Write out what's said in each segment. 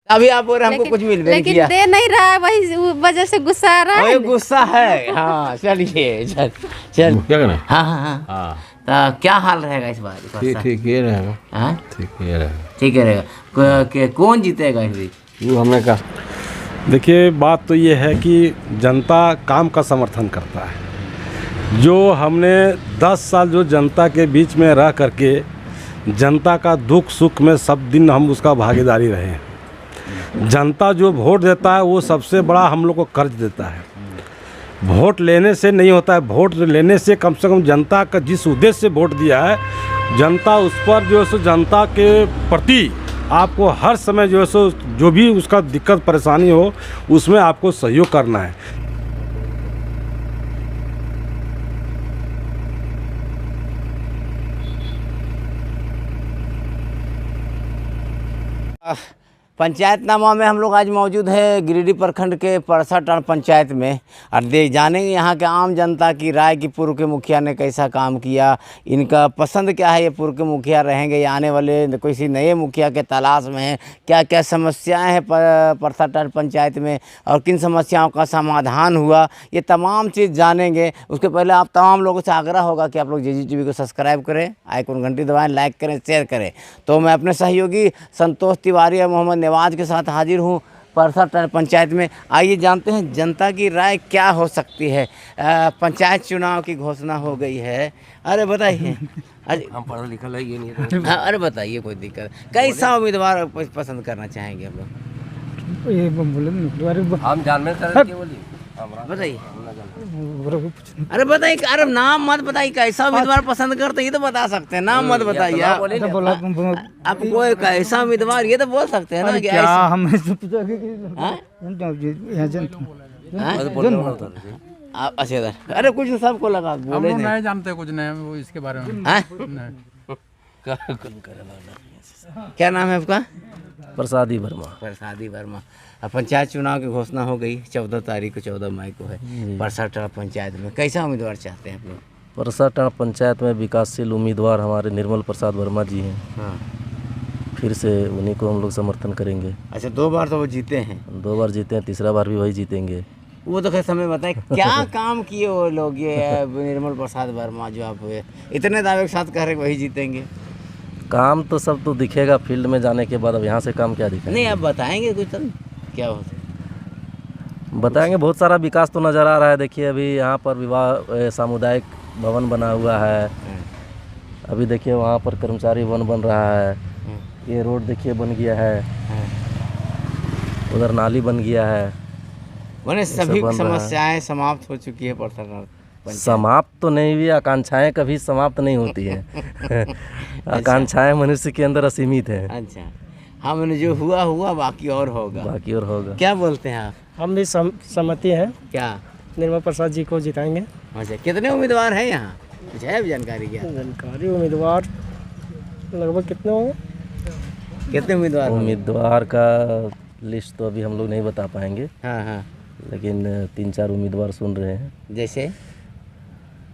अभी आप बोल रहे हमको कुछ मिल नहीं किया, दे नहीं रहा है, वही वजह से गुस्सा आ रहा है। गुस्सा है। हाँ चलिए चल चल क्या करना? हाँ हाँ हाँ। तो क्या हाल रहेगा इस बार? ठीक ये रहेगा। हाँ ठीक ये रहेगा। ठीक है रहेगा। कौन जीतेगा इस बार? वो हमने कहा, देखिए बात तो ये है कि जनता काम का समर्थन करता है। जो हमने 10 साल जो जनता के बीच में रह करके जनता का दुख सुख में सब दिन हम उसका भागीदारी रहे हैं। जनता जो वोट देता है वो सबसे बड़ा हम लोग को कर्ज देता है। वोट लेने से नहीं होता है, वोट लेने से कम जनता का जिस उद्देश्य से वोट दिया है, जनता उस पर जो है सो जनता के प्रति आपको हर समय जो है सो जो भी उसका दिक्कत परेशानी हो उसमें आपको सहयोग करना है। पंचायतनामा में हम लोग आज मौजूद है गिरिडीह प्रखंड के परसाटांड़ पंचायत में और जानेंगे यहाँ के आम जनता की राय कि पूर्व के मुखिया ने कैसा काम किया, इनका पसंद क्या है, ये पूर्व के मुखिया रहेंगे या आने वाले किसी नए मुखिया के तलाश में हैं, क्या क्या समस्याएं हैं परसाटांड़ पंचायत में और किन समस्याओं का समाधान हुआ, ये तमाम चीज़ जानेंगे। उसके पहले आप तमाम लोगों से आग्रह होगा कि आप लोग JG TV को सब्सक्राइब करें, आइकन घंटी दबाएँ, लाइक करें, शेयर करें। तो मैं अपने सहयोगी संतोष तिवारी और मोहम्मद नवाज के साथ हाजिर हूँ परसाटांड़ पंचायत में। आइए जानते हैं जनता की राय क्या हो सकती है। पंचायत चुनाव की घोषणा हो गई है। अरे बताइए। अरे हम पढ़ा लिखा है ये नहीं। हाँ अरे बताइए, कोई दिक्कत कैसा उम्मीदवार पसंद करना चाहेंगे आप लोग? ये बोले हम जानने बोलिए बताइए। अरे बताइए, अरे नाम मत बताइए, कैसा उम्मीदवार पसंद करते हैं ये तो बता सकते हैं, नाम मत बताइए। आप कोई कैसा उम्मीदवार ये तो बोल सकते हैं ना कि क्या हम अच्छा अरे कुछ सबको लगा बोले नहीं जानते कुछ नहीं वो इसके बारे में। क्या नाम है आपका? प्रसादी वर्मा। प्रसादी वर्मा। पंचायत चुनाव की घोषणा हो गई 14 तारीख को, 14 मई को है परसाटांड़ पंचायत में। कैसा उम्मीदवार चाहते हैं आप लोग? परसाटांड़ पंचायत में विकासशील उम्मीदवार हमारे निर्मल प्रसाद वर्मा जी हैं। हाँ फिर से उन्हीं को हम लोग समर्थन करेंगे। अच्छा 2 बार तो वो जीते हैं। 2 बार जीते हैं, तीसरा बार भी वही जीतेंगे। वो तो खैर समय बताए क्या काम किए वो लोग, ये निर्मल प्रसाद वर्मा जो आप इतने दावे के साथ कह रहे वही जीतेंगे। काम तो सब तो दिखेगा फील्ड में जाने के बाद, अब यहाँ से काम क्या दिखेगा? नहीं आप बताएंगे कुछ तो क्या हो बताएंगे। बहुत सारा विकास तो नज़र आ रहा है। देखिए अभी यहाँ पर विवाह सामुदायिक भवन बना हुआ है। अभी देखिए वहाँ पर कर्मचारी भवन बन रहा है। ये रोड देखिए बन गया है। उधर नाली बन गया है। मैंने सभी समस्याएं समाप्त हो चुकी है परसाटांड़। समाप्त तो नहीं हुई, आकांक्षाएं कभी समाप्त नहीं होती हैं। आकांक्षाएं मनुष्य के अंदर असीमित हैं। अच्छा हाँ, मैंने जो हुआ हुआ बाकी और होगा। बाकी और होगा। क्या बोलते हैं आप? हम भी सहमति हैं, क्या निर्मल प्रसाद जी को जिताएंगे। अच्छा कितने उम्मीदवार हैं यहाँ, कुछ है जानकारी? क्या जानकारी? उम्मीदवार लगभग कितने होंगे? कितने उम्मीदवार? उम्मीदवार का लिस्ट तो अभी हम लोग नहीं बता पाएंगे। हाँ हाँ, लेकिन 3-4 उम्मीदवार सुन रहे हैं।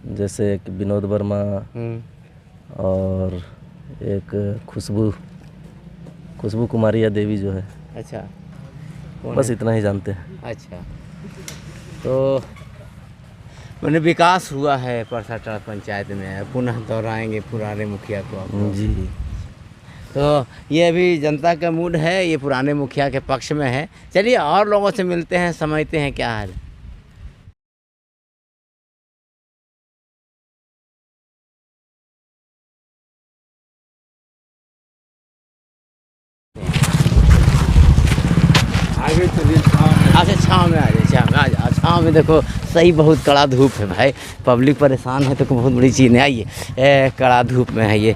जैसे एक विनोद वर्मा और एक खुशबू कुमारी या देवी जो है। अच्छा बस इतना ही जानते हैं। अच्छा तो मैंने विकास हुआ है परसाटांड़ पंचायत में, पुनः दोहराएंगे पुराने मुखिया को आप लोग। जी तो ये अभी जनता का मूड है, ये पुराने मुखिया के पक्ष में है। चलिए और लोगों से मिलते हैं, समझते हैं क्या हाल। आगे चलिए। अच्छा छाँव में आ जाए, छाँव में देखो सही बहुत कड़ा धूप है भाई, पब्लिक परेशान है तो बहुत बड़ी चीज़ है। आइए कड़ा धूप में है ये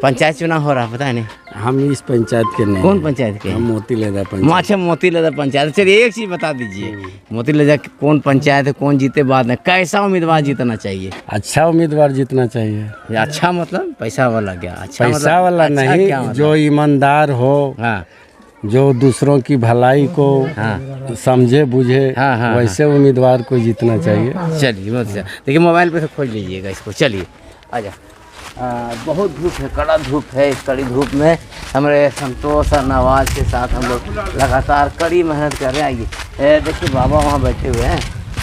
पंचायत चुनाव हो रहा है, पता है नहीं? हम इस पंचायत के नहीं। कौन पंचायत के? हम मोतीलेदा पंचायत। अच्छा मोतीलेदा पंचायत। चलिए एक चीज़ बता दीजिए, मोतीलेदा कौन पंचायत है, कौन जीते बाद में, कैसा उम्मीदवार जीतना चाहिए? अच्छा उम्मीदवार जीतना चाहिए। अच्छा मतलब पैसा वाला? क्या अच्छा पैसा मतलब, वाला अच्छा नहीं, क्या मतलब? जो ईमानदार हो, हाँ जो दूसरों की भलाई को समझे बुझे, वैसे उम्मीदवार को जीतना चाहिए। चलिए देखिए मोबाइल पे से खोज लीजिएगा इसको। चलिए आजा। बहुत धूप है, कड़ा धूप है। इस कड़ी धूप में हमारे संतोष और नवाज के साथ हम लोग लगातार कड़ी मेहनत कर रहे हैं। आइए देखिए बाबा वहाँ बैठे हुए हैं,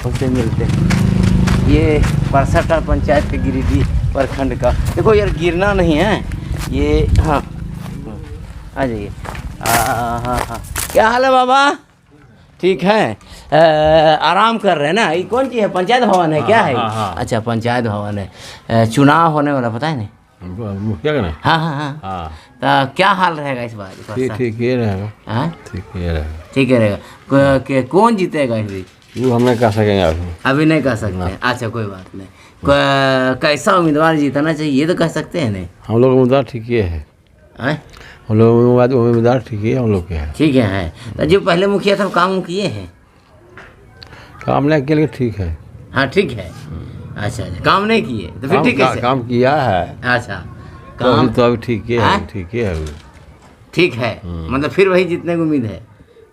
उनसे मिलते हैं। ये परसठ पंचायत के गिरिडीह प्रखंड का, देखो यार गिरना नहीं है ये। हाँ आ जाइए। हाँ क्या हाल है बाबा? ठीक है। आराम कर रहे हैं ना? ये कौन चीज़ है? पंचायत भवन है क्या है? अच्छा पंचायत भवन है। चुनाव होने वाला पता है नहीं? मुखिया का ना? हाँ। तो क्या हाल रहेगा इस बार? ठीक ही रहेगा। हाँ ठीक है रहेगा। कौन जीतेगा इस बीच? वो हम नहीं कह सकेंगे अभी नहीं कह सकते। अच्छा कोई बात नहीं। कैसा उम्मीदवार जीतना चाहिए ये तो कह सकते हैं नहीं? हम लोग उम्मीदवार ठीक ही है। हम लोग उम्मीदवार ठीक ही हम लोग के हैं। ठीक है। तो जो पहले मुखिया था काम किए हैं? काम नहीं किया लेकिन ठीक है। हाँ ठीक है। अच्छा काम नहीं किए तो फिर ठीक है। काम किया है। अच्छा काम तो अभी ठीक ही है। ठीक ही है अभी। ठीक है मतलब फिर वही जीतने की उम्मीद है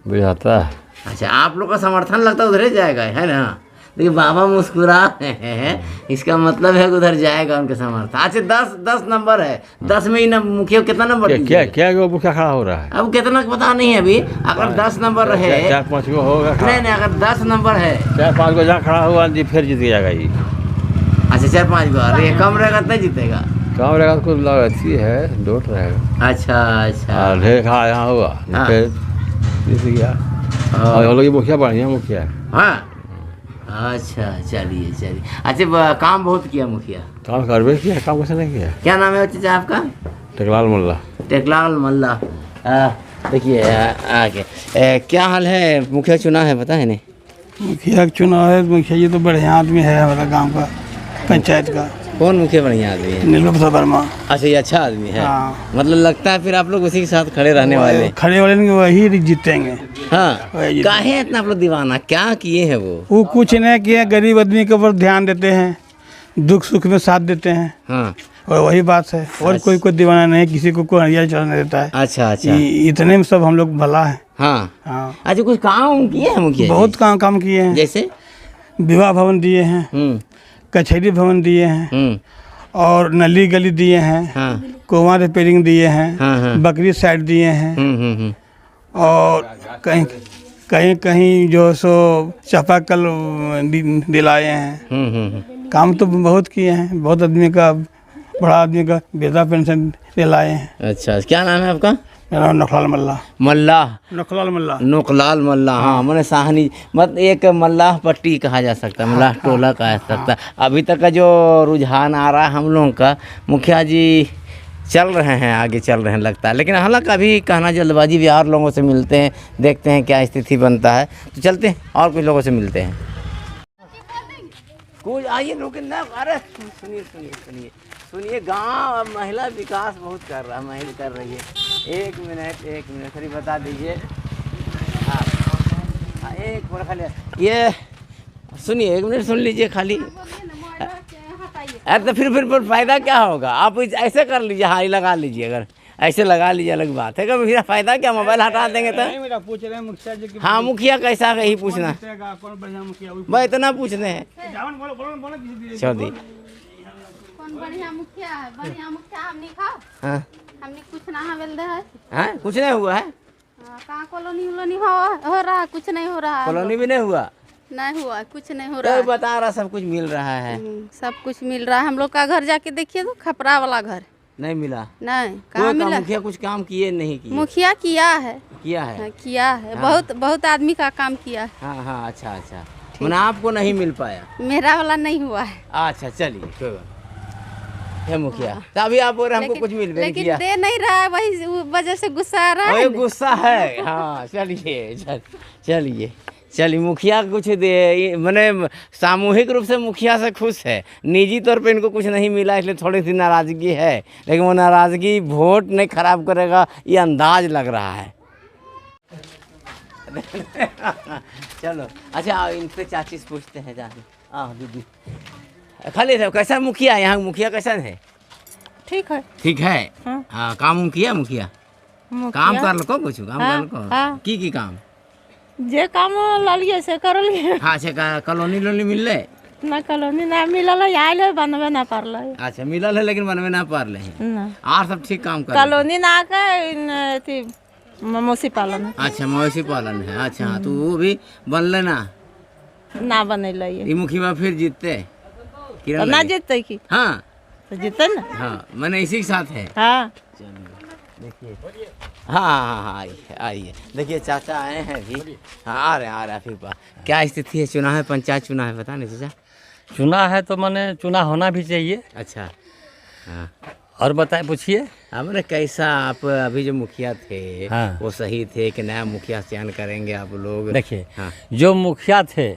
बुझाता है। अच्छा आप लोग का समर्थन लगता है उधर जाएगा है ना? देखिए बाबा मुस्कुरा रहे हैं, इसका मतलब है कि उधर जाएगा उनके समर्थन। अच्छा 10 नंबर है, 10 में ही मुखिया कितना नंबर? क्या वो मुखिया खड़ा हो रहा है? अब कितना पता नहीं है अभी। अगर 10 नंबर है 4-5 गो होगा। नहीं अगर 10 नंबर है 4-5 गो जहाँ खड़ा हुआ जी फिर जीत जाएगा ये। अच्छा 4-5 गो। अरे कम रहेगा तो नहीं जीतेगा? कम रहेगा तो कुछ अच्छी है डोट रहेगा। अच्छा ढेर खड़ा यहाँ हुआ फिर जीत गया। और हम लोग मुखिया बढ़िया मुखिया है। हाँ अच्छा चलिए। अच्छा काम बहुत किया मुखिया? काम करवे किया, काम कैसे नहीं किया। क्या नाम है चाचा आपका? टेकलाल मल्ला। टेकलाल मल्ला। देखिए आगे क्या हाल है? मुखिया चुनाव है पता है नहीं? मुखिया का चुनाव है। मुखिया जी तो बढ़िया आदमी है हमारा गांव का, पंचायत का। कौन मुखिया बढ़िया आदमी है? नीलम वर्मा। अच्छा ये अच्छा आदमी है। हाँ। मतलब लगता है फिर आप लोग उसी के साथ खड़े रहने वाले? खड़े वाले वही जीतेंगे। हाँ काहे इतना आप लोग दीवाना क्या किए हैं? वो कुछ नहीं किया, गरीब आदमी के ऊपर ध्यान देते हैं, दुख सुख में साथ देते हैं। हाँ और वही बात है। और कोई दीवाना नहीं, किसी को कोई हरिया चलने देता है। अच्छा इतने में सब हम लोग भला है। हाँ अच्छा कुछ काम किए हैं मुखिया? बहुत काम किए हैं। जैसे विवाह भवन दिए हैं, कचहरी भवन दिए हैं, और नली गली दिए हैं, कुआं रिपेयरिंग दिए हैं, बकरी साइड दिए हैं, और कहीं जो सो चापाकल दिलाए हैं। काम तो बहुत किए हैं। बहुत आदमी का, बड़ा आदमी का वृद्धा पेंशन दिलाए हैं। अच्छा क्या नाम है आपका? मेरा नाम नखलाल मल्ला। नोकलाल मल्ला। हाँ मैंने साहनी मतलब एक मल्लाह पट्टी कहा जा सकता है, मल्लाह टोला कहा जा सकता है। अभी तक का जो रुझान आ रहा है हम लोगों का, मुखिया जी चल रहे हैं, आगे चल रहे हैं लगता है। लेकिन हालांकि अभी कहना जल्दबाजी भी, और लोगों से मिलते हैं, देखते हैं क्या स्थिति बनता है। तो चलते हैं और कुछ लोगों से मिलते हैं। कुछ आइए लोग ना। अरे सुनिए गांव महिला विकास बहुत कर रही है। एक मिनट सरी बता दीजिए। हाँ एक मिनट खाली ये सुनिए, 1 मिनट सुन लीजिए खाली। अरे तो फिर फ़ायदा क्या होगा? आप ऐसे कर लीजिए। हाँ ये लगा लीजिए, अगर ऐसे लगा लीजिए अलग बात है। कभी फिर फ़ायदा क्या? मोबाइल हटा देंगे तो। पूछ रहे हैं मुखिया जी की। हाँ मुखिया कैसा है यही पूछना, भाई इतना पूछने हैं। चौधरी कौन बढ़िया मुखिया है? बढ़िया मुखिया हमने खाओ। हाँ हमने कुछ ना मिल रहा है। हाँ कुछ नहीं हुआ है? कहाँ कॉलोनी हो रहा है? कुछ नहीं हो रहा है। कॉलोनी भी नहीं हुआ? नहीं हुआ, कुछ नहीं हो रहा तो है। बता रहा सब कुछ मिल रहा है। सब कुछ मिल रहा है। हम लोग का घर जाके देखिए तो खपरा वाला घर नहीं मिला। नहीं कहाँ मिला? मुखिया कुछ काम किए नहीं किए? मुखिया किया है। किया है। हाँ। बहुत आदमी का काम किया है। हाँ अच्छा मैंने आपको नहीं मिल पाया? मेरा वाला नहीं हुआ है। अच्छा चलिए कोई बात है मुखिया। तो अभी आप बोल रहे हमको कुछ मिल नहीं किया? दे नहीं रहा है, वही वजह से गुस्सा आ रहा है। गुस्सा है। हाँ चलिए मुखिया कुछ दे, मैंने सामूहिक रूप से मुखिया से खुश है। निजी तौर पे इनको कुछ नहीं मिला इसलिए थोड़ी सी नाराज़गी है, लेकिन वो नाराज़गी वोट नहीं खराब करेगा ये अंदाज लग रहा है। चलो अच्छा इनसे चाची से पूछते हैं जाके। हाँ दीदी खाली थे कैसा मुखिया? यहाँ मुखिया कैसा है? ठीक है। हाँ काम किया मुखिया? काम कर लो कुछ काम कर लो की काम जे काम लालिए से कर लिए। हाँ से कॉलोनी लोनी मिल रहे? ना कॉलोनी ना मिलल है, आयल है बनवे ना पारल है अच्छा मिलल है लेकिन बनवे ना पार ले हैं ना और सब ठीक काम कर कॉलोनी ना का थी मौसी पालन है। अच्छा मवेशी पालन है अच्छा हाँ, तो वो भी बनले ना बनल है ये मुखिया फिर जीतते किरण तो ना लगे। जीतते की हाँ तो जीते ना हाँ मैंने इसी के साथ है हाँ देखिए हाँ हाँ हाँ आइए देखिए चाचा आए हैं अभी हाँ आ रहे हैं फिर क्या स्थिति है चुनाव है पंचायत चुनाव है पता नहीं चाचा चुना है तो मैंने चुना होना भी चाहिए। अच्छा हाँ और बताए पूछिए। हमने कैसा आप अभी जो मुखिया थे हाँ। वो सही थे कि नया मुखिया चयन करेंगे आप लोग देखिए हाँ। जो मुखिया थे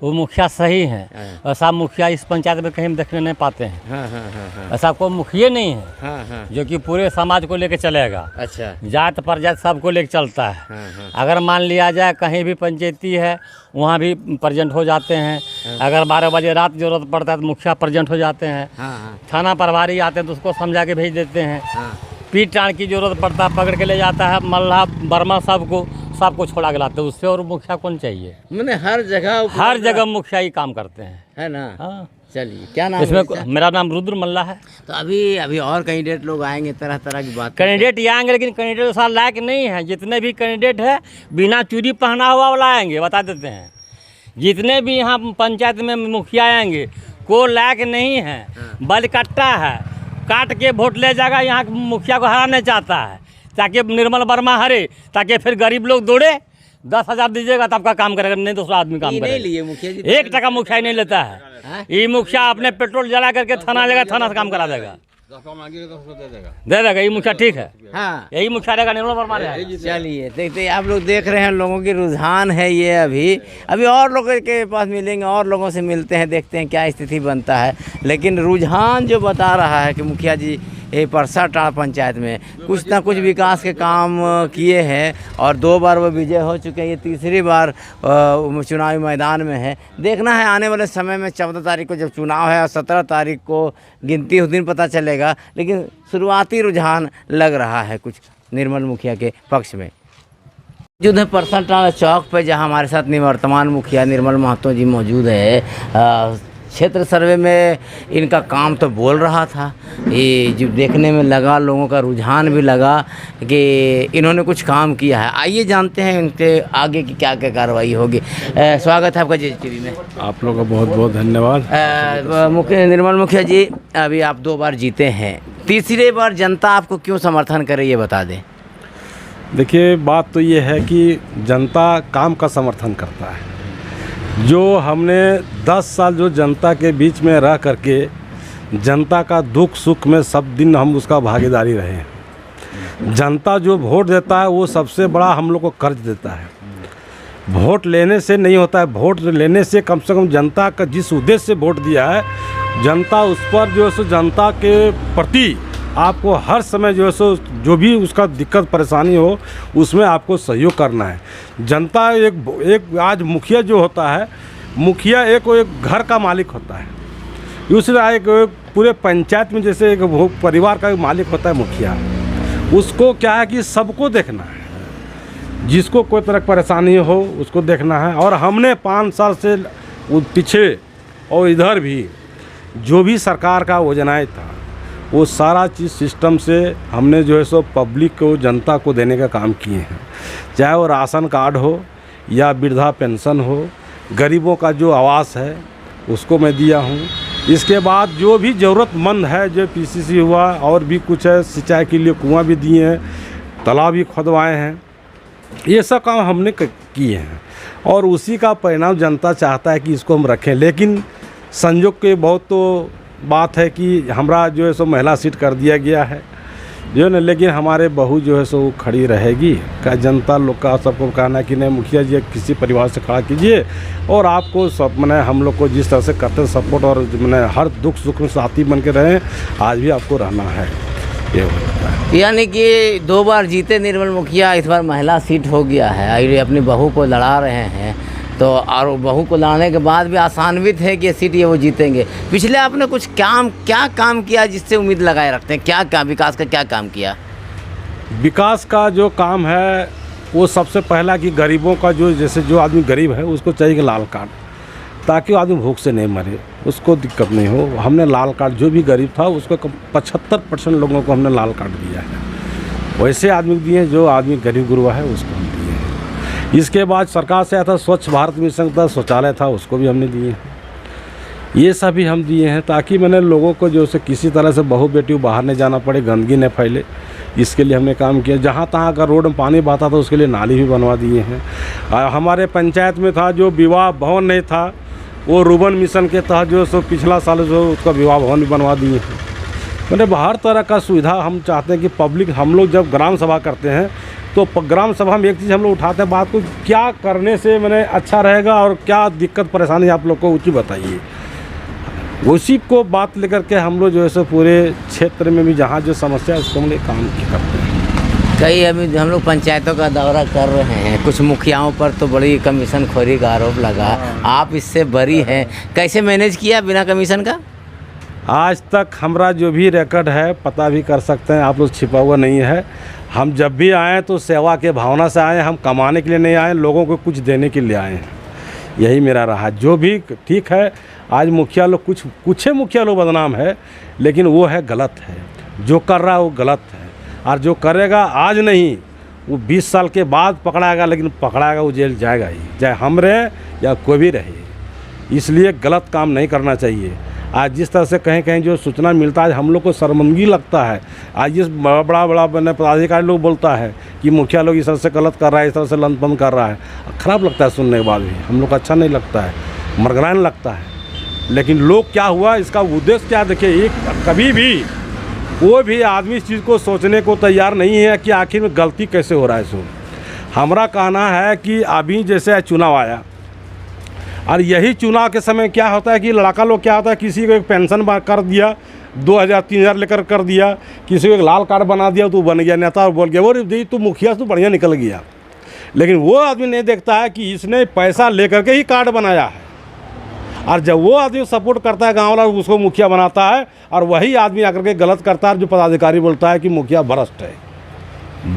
वो मुखिया सही हैं हाँ। ऐसा मुखिया इस पंचायत में कहीं देखने नहीं पाते हैं। हाँ हाँ हाँ हाँ ऐसा कोई मुखिया नहीं है हाँ हाँ जो कि पूरे समाज को लेकर चलेगा। अच्छा जात पर जात सबको लेकर चलता है। हाँ हाँ अगर मान लिया जाए कहीं भी पंचायती है वहाँ भी प्रेजेंट हो जाते हैं। अगर 12 बजे रात जरूरत पड़ता है तो मुखिया प्रेजेंट हो जाते हैं। हाँ हाँ थाना प्रभारी आते हैं तो उसको समझा के भेज देते हैं। हाँ पीट टाण की जरूरत पड़ता है पकड़ के ले जाता है मल्लाह बर्मा सबको छोड़ा के लाते हैं। उससे और मुखिया कौन चाहिए। मैंने हर जगह मुखिया ही काम करते हैं। है ना हाँ चलिए क्या नाम है इसमें इसका? मेरा नाम रुद्र मल्ला है। तो अभी और कैंडिडेट लोग आएंगे तरह तरह की बात कैंडिडेट ये आएंगे लेकिन कैंडिडेट साल लायक नहीं है। जितने भी कैंडिडेट है बिना चूड़ी पहना हुआ वाला आएंगे बता देते हैं। जितने भी यहाँ पंचायत में मुखिया आएंगे को लायक नहीं है बल कट्टा है काट के वोट ले जाएगा। यहाँ मुखिया को हराना चाहता है ताकि निर्मल वर्मा हरे ताकि फिर गरीब लोग दौड़े 10,000 दीजिएगा तो आपका काम करेगा नहीं दूसरा आदमी काम नहीं लिए करेगा। मुखिया जी 1 टका मुखिया नहीं लेता है। ये मुखिया अपने पेट्रोल जला करके थाना जगह थाना से काम करा देगा दे देगा। ये मुखिया ठीक है हाँ यही मुखिया रहेगा निर्मल वर्मा रहेगा। चलिए देखते आप लोग देख रहे हैं लोगों की रुझान है ये अभी और लोगों के पास मिलेंगे और लोगों से मिलते हैं देखते हैं क्या स्थिति बनता है। लेकिन रुझान जो बता रहा है कि मुखिया जी ये परसा टाड़ पंचायत में कुछ ना कुछ विकास के काम किए हैं और 2 बार वो विजय हो चुके हैं। ये तीसरी बार चुनावी मैदान में है। देखना है आने वाले समय में 14 तारीख को जब चुनाव है और 17 तारीख को गिनती उस दिन पता चलेगा। लेकिन शुरुआती रुझान लग रहा है कुछ निर्मल मुखिया के पक्ष में। मौजूद है परसा टाड़ चौक पे जहां हमारे साथ निवर्तमान मुखिया निर्मल महतो जी मौजूद है। क्षेत्र सर्वे में इनका काम तो बोल रहा था ये जो देखने में लगा लोगों का रुझान भी लगा कि इन्होंने कुछ काम किया है। आइए जानते हैं इनके आगे की क्या क्या कार्रवाई होगी। स्वागत है आपका JTV में। आप लोगों का बहुत बहुत धन्यवाद। मुखिया निर्मल मुखिया जी अभी आप 2 बार जीते हैं तीसरी बार जनता आपको क्यों समर्थन करे ये बता दें। देखिए बात तो ये है कि जनता काम का समर्थन करता है। जो हमने 10 साल जो जनता के बीच में रह करके जनता का दुख सुख में सब दिन हम उसका भागीदारी रहे हैं। जनता जो वोट देता है वो सबसे बड़ा हम लोग को कर्ज देता है। वोट लेने से नहीं होता है। वोट लेने से कम जनता का जिस उद्देश्य से वोट दिया है जनता उस पर जो है सो जनता के प्रति आपको हर समय जो है सो जो भी उसका दिक्कत परेशानी हो उसमें आपको सहयोग करना है। जनता एक आज मुखिया जो होता है मुखिया एक घर का मालिक होता है। दूसरा एक पूरे पंचायत में जैसे एक परिवार का मालिक होता है मुखिया। उसको क्या है कि सबको देखना है। जिसको कोई तरह की परेशानी हो उसको देखना है। और हमने 5 साल से पीछे और इधर भी जो भी सरकार का योजनाएँ था वो सारा चीज़ सिस्टम से हमने जो है सो पब्लिक को जनता को देने का काम किए हैं। चाहे वो राशन कार्ड हो या वृद्धा पेंशन हो गरीबों का जो आवास है उसको मैं दिया हूँ। इसके बाद जो भी ज़रूरतमंद है जो PCC हुआ और भी कुछ है सिंचाई के लिए कुआं भी दिए हैं तालाब भी खुदवाए हैं। ये सब काम हमने किए हैं और उसी का परिणाम जनता चाहता है कि इसको हम रखें। लेकिन संयोग के बहुत तो बात है कि हमारा जो है सो महिला सीट कर दिया गया है जो है। लेकिन हमारे बहू जो है सो खड़ी रहेगी। का जनता लोग का सबको कहना है कि नहीं मुखिया जी किसी परिवार से खड़ा कीजिए और आपको सब मैंने हम लोग को जिस तरह से करते हैं सपोर्ट और मैंने हर दुख सुख में साथी बन के रहें आज भी आपको रहना है। ये होता है यानी कि 2 बार जीते निर्मल मुखिया इस बार महिला सीट हो गया है। अपनी बहू को लड़ा रहे हैं तो और बहू को लड़ने के बाद भी आसान्वित है कि सीट ये वो जीतेंगे। पिछले आपने कुछ क्या काम किया जिससे उम्मीद लगाए रखते हैं। क्या विकास का क्या काम किया। विकास का जो काम है वो सबसे पहला कि गरीबों का जो जैसे जो आदमी गरीब है उसको चाहिए कि लाल कार्ड। ताकि वो आदमी भूख से नहीं मरे, उसको दिक्कत नहीं हो। हमने लाल कार्ड, जो भी गरीब था उसको 75% लोगों को हमने लाल कार्ड दिया है। वैसे आदमी दिए जो आदमी गरीब गुरुआ है उसको हम दिए हैं। इसके बाद सरकार से आया था स्वच्छ भारत मिशन था, शौचालय था, उसको भी हमने दिए हैं। ये सब भी हम दिए हैं ताकि मैंने लोगों को जो से किसी तरह से बहू बेटी बाहर नहीं जाना पड़े, गंदगी न फैले, इसके लिए हमने काम किया। जहाँ तहाँ अगर रोड में पानी बहता था उसके लिए नाली भी बनवा दिए हैं। हमारे पंचायत में था जो विवाह भवन नहीं था, वो रूबन मिशन के तहत जो सो पिछला साल जो उसका विवाह भवन भी बनवा दिए हैं। मतलब हर तरह का सुविधा हम चाहते हैं कि पब्लिक, हम लोग जब ग्राम सभा करते हैं तो ग्राम सभा में एक चीज़ हम लोग उठाते हैं बात को, क्या करने से मैंने अच्छा रहेगा और क्या दिक्कत परेशानी आप लोग को उचित बताइए। उसी को बात लेकर के हम लोग जो है सो पूरे क्षेत्र में भी जहाँ जो समस्या है उसको हम लोग काम करते हैं। कई अभी हम लोग पंचायतों का दौरा कर रहे हैं, कुछ मुखियाओं पर तो बड़ी कमीशन खोरी का आरोप लगा, आप इससे बरी हैं, कैसे मैनेज किया बिना कमीशन का? आज तक हमारा जो भी रिकॉर्ड है पता भी कर सकते हैं आप लोग, छिपा हुआ नहीं है। हम जब भी आए तो सेवा के भावना से आए, हम कमाने के लिए नहीं आए, लोगों को कुछ देने के लिए आए हैं। यही मेरा रहा। जो भी ठीक है, आज मुखिया लोग कुछ मुखिया लोग बदनाम है, लेकिन वो है गलत है, जो कर रहा है वो गलत है। और जो करेगा आज नहीं, वो 20 साल के बाद पकड़ाएगा, लेकिन पकड़ाएगा वो जेल जाएगा ही, चाहे हम रहे या कोई भी रहे। इसलिए गलत काम नहीं करना चाहिए। आज जिस तरह से कहीं कहीं जो सूचना मिलता है हम लोग को शर्मिंदगी लगता है। आज इस बड़ा पदाधिकारी लोग बोलता है कि मुखिया लोग इस तरह से गलत कर रहा है, इस तरह से लंच कर रहा है, ख़राब लगता है सुनने के बाद भी, हम लोग को अच्छा नहीं लगता है, मरगरान लगता है। लेकिन लोग क्या हुआ, इसका उद्देश्य क्या, देखिए कभी भी कोई भी आदमी इस चीज़ को सोचने को तैयार नहीं है कि आखिर में गलती कैसे हो रहा है। सो हमारा कहना है कि अभी जैसे चुनाव आया, और यही चुनाव के समय क्या होता है कि लड़का लोग क्या होता है, किसी को एक पेंशन कर दिया 2000-3000 लेकर कर दिया, किसी को एक लाल कार्ड बना दिया तो बन गया नेता और बोल गया वो दी तो मुखिया तो बढ़िया निकल गया। लेकिन वो आदमी नहीं देखता है कि इसने पैसा लेकर के ही कार्ड बनाया है। और जब वो आदमी सपोर्ट करता है गाँव वाला, उसको मुखिया बनाता है, और वही आदमी आकर के गलत करता है। जो पदाधिकारी बोलता है कि मुखिया भ्रष्ट है,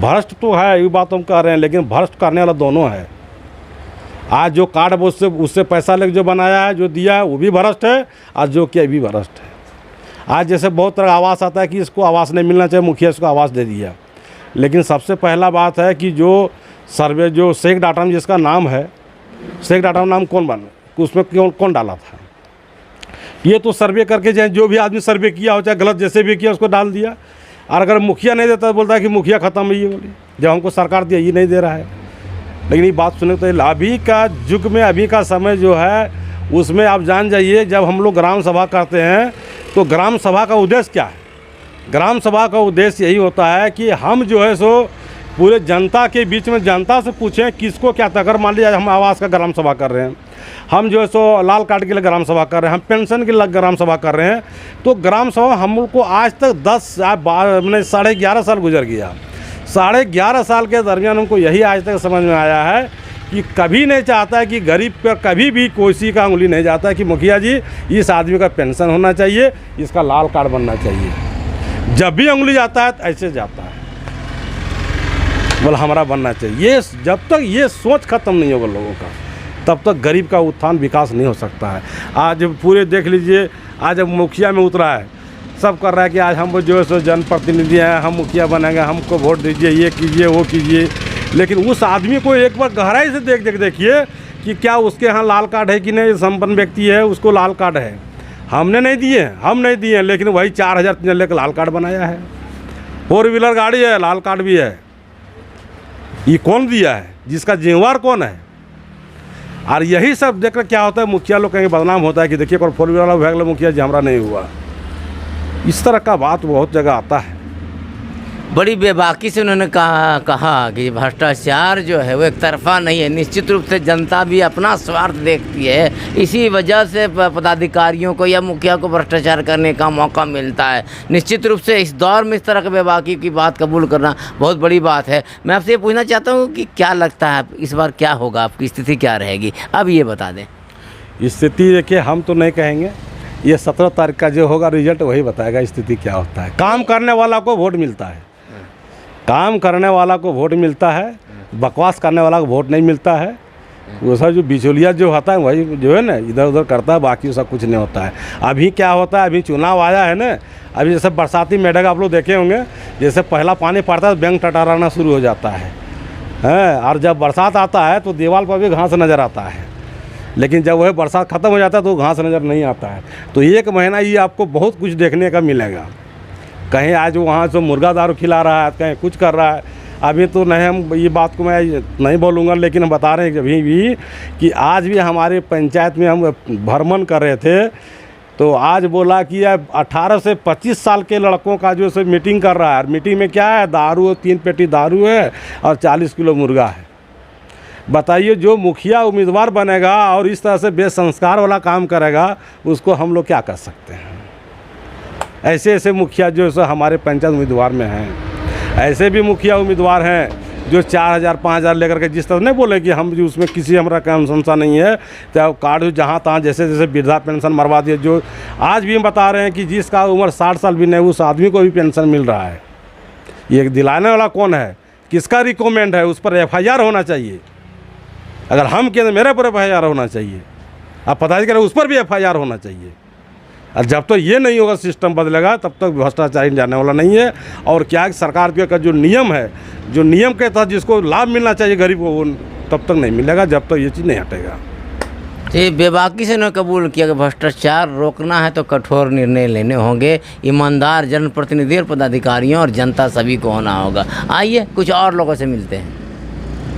भ्रष्ट तो है, ये बात हम कह रहे हैं, लेकिन भ्रष्ट करने वाला दोनों है। आज जो कार्ड उससे पैसा लेकर जो बनाया है, जो दिया है, वो भी भ्रष्ट है, और जो किया भी भ्रष्ट है। आज जैसे बहुत तरह आवास आता है कि इसको आवास नहीं मिलना चाहिए, मुखिया इसको आवास दे दिया। लेकिन सबसे पहला बात है कि जो सर्वे, जो शेख डाटा में जिसका नाम है, शेख डाटा में नाम कौन बना, उसमें कौन डाला था, ये तो सर्वे करके चाहे जो भी आदमी सर्वे किया हो, चाहे गलत जैसे भी किया उसको डाल दिया। और अगर मुखिया नहीं देता तो बोलता है कि मुखिया ख़त्म है, ये बोली जब हमको सरकार दिया ये नहीं दे रहा है। लेकिन ये बात सुने तो अभी का युग में, अभी का समय जो है उसमें आप जान जाइए, जब हम लोग ग्राम सभा करते हैं तो ग्राम सभा का उद्देश्य क्या है? ग्राम सभा का उद्देश्य यही होता है कि हम जो है सो पूरे जनता के बीच में जनता से पूछें किसको क्या तकर। मान लीजिए हम आवास का ग्राम सभा कर रहे हैं, हम जो है सो लाल कार्ड के लिए ग्राम सभा कर रहे हैं, हम पेंशन के लिए ग्राम सभा कर रहे हैं, तो ग्राम सभा हम लोग को आज तक 11.5 साल गुजर गया। 11.5 साल के दरमियान हमको यही आज तक समझ में आया है कि कभी नहीं चाहता है कि गरीब पर कभी भी किसी का उंगली नहीं जाता है कि मुखिया जी इस आदमी का पेंशन होना चाहिए, इसका लाल कार्ड बनना चाहिए। जब भी उंगली जाता है तो ऐसे जाता है, बोला हमारा बनना चाहिए। ये जब तक ये सोच खत्म नहीं होगा लोगों का, तब तक गरीब का उत्थान विकास नहीं हो सकता है। आज पूरे देख लीजिए, आज अब मुखिया में उतरा है, सब कर रहा है कि आज हम जो है सो जनप्रतिनिधि हैं, हम मुखिया बनेंगे, हमको वोट दीजिए, ये कीजिए वो कीजिए। लेकिन उस आदमी को एक बार गहराई से देखिए कि क्या उसके यहाँ लाल कार्ड है कि नहीं। संपन्न व्यक्ति है, उसको लाल कार्ड है, हमने नहीं दिए, हम नहीं दिए, लेकिन वही 4000 लेकर लाल कार्ड बनाया है। 4 व्हीलर गाड़ी है, लाल कार्ड भी है। ये कौन दिया है, जिसका जिम्मेवार कौन है? और यही सब देखकर क्या होता है, मुखिया लोग कहीं बदनाम होता है कि देखिए 4 व्हीलर वाला भैगल मुखिया जी हमारा नहीं हुआ। इस तरह का बात बहुत जगह आता है। बड़ी बेबाकी से उन्होंने कहा कि भ्रष्टाचार जो है वो एक तरफा नहीं है, निश्चित रूप से जनता भी अपना स्वार्थ देखती है, इसी वजह से पदाधिकारियों को या मुखिया को भ्रष्टाचार करने का मौका मिलता है। निश्चित रूप से इस दौर में इस तरह के बेबाकी की बात कबूल करना बहुत बड़ी बात है। मैं आपसे ये पूछना चाहता हूँ कि क्या लगता है इस बार क्या होगा, आपकी स्थिति क्या रहेगी, अब ये बता दें। स्थिति देखिए हम तो नहीं कहेंगे, ये 17 तारीख का जो होगा रिजल्ट वही बताएगा स्थिति क्या होता है। काम करने वाला को वोट मिलता है, काम करने वाला को वोट मिलता है, बकवास करने वाला को वोट नहीं मिलता है। वो सब जो बिचौलिया जो होता है वही जो है ना इधर उधर करता है, बाकी उसका कुछ नहीं होता है। अभी क्या होता है, अभी चुनाव आया है ना, अभी जैसे बरसाती मेढक आप लोग देखे होंगे, जैसे पहला पानी पड़ता है तो बैंक टटराना शुरू हो जाता है, और जब बरसात आता है तो दीवार पर भी घास नज़र आता है, लेकिन जब वह बरसात ख़त्म हो जाता है तो घास नज़र नहीं आता है। तो 1 महीना ये आपको बहुत कुछ देखने का मिलेगा। कहीं आज वहाँ से मुर्गा दारू खिला रहा है, कहीं कुछ कर रहा है। अभी तो नहीं, हम ये बात को मैं नहीं बोलूँगा, लेकिन हम बता रहे हैं अभी भी कि आज भी हमारे पंचायत में हम भ्रमण कर रहे थे, तो आज बोला कि 18 से 25 साल के लड़कों का जो है मीटिंग कर रहा है। मीटिंग में क्या है, दारू, 3 पेटी दारू है और 40 किलो मुर्गा है। बताइए, जो मुखिया उम्मीदवार बनेगा और इस तरह से बेसंस्कार वाला काम करेगा, उसको हम लोग क्या कर सकते हैं। ऐसे ऐसे मुखिया जो है हमारे पंचायत उम्मीदवार में हैं। ऐसे भी मुखिया उम्मीदवार हैं जो 4,000 5,000 लेकर के, जिस तरह नहीं बोले कि हम जो उसमें किसी हमारा काम संस्था नहीं है, तो कार्ड जहाँ तहाँ जैसे जैसे वृद्धा पेंशन मरवा दिए। जो आज भी हम बता रहे हैं कि जिसका उम्र 60 साल भी नहीं, उस आदमी को भी पेंशन मिल रहा है। ये दिलाने वाला कौन है, किसका रिकमेंड है, उस पर FIR होना चाहिए। अगर हम कहते मेरे पर FIR होना चाहिए, आप पदाधिकारी उस पर भी FIR होना चाहिए। और जब तक ये नहीं होगा, सिस्टम बदलेगा, तब तक भ्रष्टाचारी जाने वाला नहीं है। और क्या है, सरकार का जो नियम है, जो नियम के तहत जिसको लाभ मिलना चाहिए गरीब को, वो तब तक नहीं मिलेगा जब तक ये चीज़ नहीं हटेगा। ये बेबाकी से न कबूल किया कि भ्रष्टाचार रोकना है तो कठोर निर्णय लेने होंगे। ईमानदार जनप्रतिनिधि और पदाधिकारियों और जनता सभी को होना होगा। आइए कुछ और लोगों से मिलते हैं।